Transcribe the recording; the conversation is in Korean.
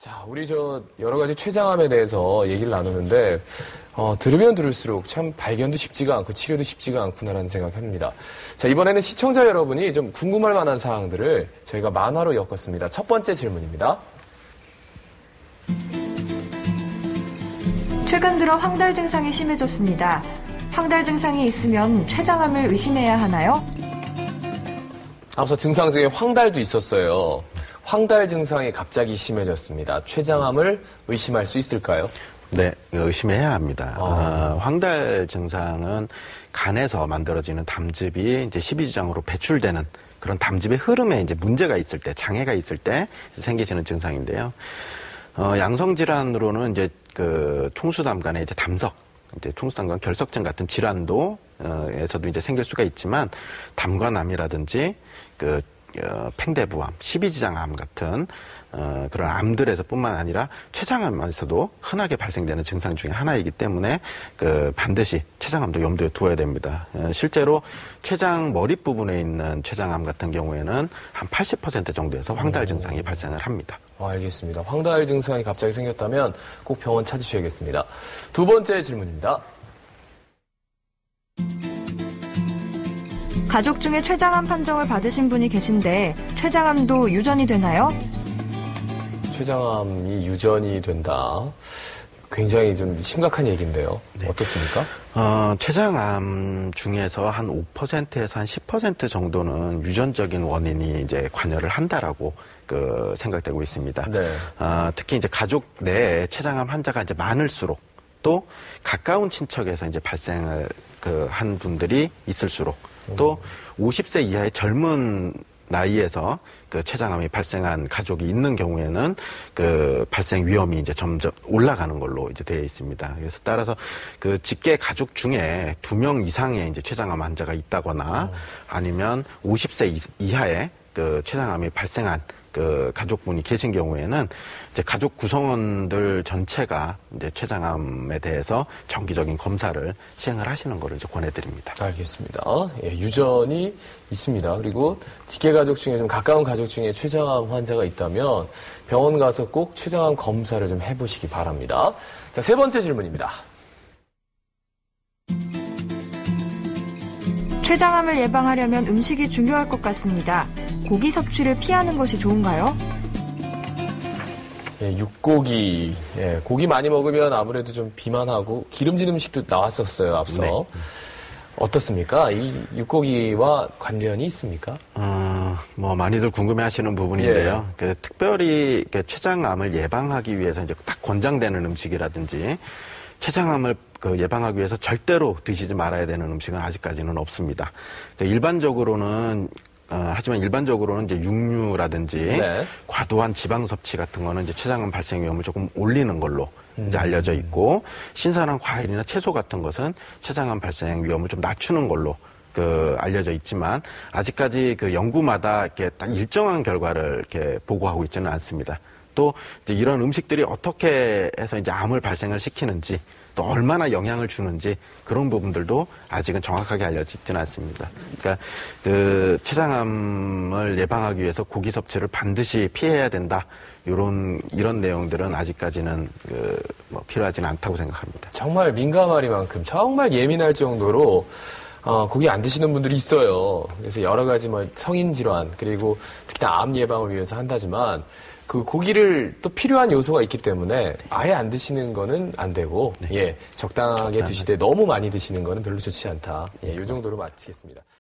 자, 우리 여러 가지 췌장암에 대해서 얘기를 나누는데, 들으면 들을수록 참 발견도 쉽지가 않고 치료도 쉽지가 않구나라는 생각합니다. 자, 이번에는 시청자 여러분이 좀 궁금할 만한 사항들을 저희가 만화로 엮었습니다. 첫 번째 질문입니다. 최근 들어 황달 증상이 심해졌습니다. 황달 증상이 있으면 췌장암을 의심해야 하나요? 앞서 증상 중에 황달도 있었어요. 황달 증상이 갑자기 심해졌습니다. 췌장암을 의심할 수 있을까요? 네, 의심해야 합니다. 황달 증상은 간에서 만들어지는 담즙이 이제 십이지장으로 배출되는 그런 담즙의 흐름에 이제 문제가 있을 때, 장애가 있을 때 생기시는 증상인데요. 양성 질환으로는 이제 총수담간의 이제 담석, 이제 총수담간 결석증 같은 질환도 에서도 이제 생길 수가 있지만 담관암이라든지 팽대부암, 십이지장암 같은 그런 암들에서뿐만 아니라 췌장암에서도 흔하게 발생되는 증상 중에 하나이기 때문에 반드시 췌장암도 염두에 두어야 됩니다. 실제로 췌장 머리 부분에 있는 췌장암 같은 경우에는 한 80% 정도에서 황달 증상이 발생을 합니다. 알겠습니다. 황달 증상이 갑자기 생겼다면 꼭 병원 찾으셔야겠습니다. 두 번째 질문입니다. 가족 중에 췌장암 판정을 받으신 분이 계신데 췌장암도 유전이 되나요? 췌장암이 유전이 된다. 굉장히 좀 심각한 얘기인데요. 네. 어떻습니까? 췌장암 중에서 한 5%에서 한 10% 정도는 유전적인 원인이 이제 관여를 한다라고 생각되고 있습니다. 네. 특히 이제 가족 내에 췌장암 환자가 이제 많을수록 또 가까운 친척에서 이제 발생을 한 분들이 있을수록 또 50세 이하의 젊은 나이에서 췌장암이 발생한 가족이 있는 경우에는 발생 위험이 이제 점점 올라가는 걸로 이제 되어 있습니다. 그래서 따라서 직계 가족 중에 2명 이상의 이제 췌장암 환자가 있다거나 아니면 50세 이하의 췌장암이 발생한 가족분이 계신 경우에는 이제 가족 구성원들 전체가 이제 췌장암에 대해서 정기적인 검사를 시행을 하시는 것을 이제 권해드립니다. 알겠습니다. 예, 유전이 있습니다. 그리고 직계 가족 중에 좀 가까운 가족 중에 췌장암 환자가 있다면 병원 가서 꼭 췌장암 검사를 좀 해보시기 바랍니다. 자, 세 번째 질문입니다. 췌장암을 예방하려면 음식이 중요할 것 같습니다. 고기 섭취를 피하는 것이 좋은가요? 예, 육고기. 예, 고기 많이 먹으면 아무래도 좀 비만하고 기름진 음식도 나왔었어요, 앞서. 네. 어떻습니까? 이 육고기와 관련이 있습니까? 많이들 궁금해 하시는 부분인데요. 예. 특별히 췌장암을 예방하기 위해서 이제 딱 권장되는 음식이라든지 췌장암을 예방하기 위해서 절대로 드시지 말아야 되는 음식은 아직까지는 없습니다. 하지만 일반적으로는 이제 육류라든지 네. 과도한 지방 섭취 같은 거는 이제 췌장암 발생 위험을 조금 올리는 걸로 이제 알려져 있고 신선한 과일이나 채소 같은 것은 췌장암 발생 위험을 좀 낮추는 걸로 알려져 있지만 아직까지 연구마다 이렇게 딱 일정한 결과를 이렇게 보고하고 있지는 않습니다. 또 이제 이런 음식들이 어떻게 해서 이제 암을 발생을 시키는지 또 얼마나 영향을 주는지 그런 부분들도 아직은 정확하게 알려져 있지는 않습니다. 그러니까 췌장암을 예방하기 위해서 고기 섭취를 반드시 피해야 된다. 이런 내용들은 아직까지는 필요하지는 않다고 생각합니다. 정말 민감하리만큼 정말 예민할 정도로 고기 안 드시는 분들이 있어요. 그래서 여러 가지 성인 질환 그리고 특히나 암 예방을 위해서 한다지만 고기를 또 필요한 요소가 있기 때문에 아예 안 드시는 거는 안 되고 네. 예, 적당하게 드시되 너무 많이 드시는 거는 별로 좋지 않다. 예, 이 정도로 마치겠습니다.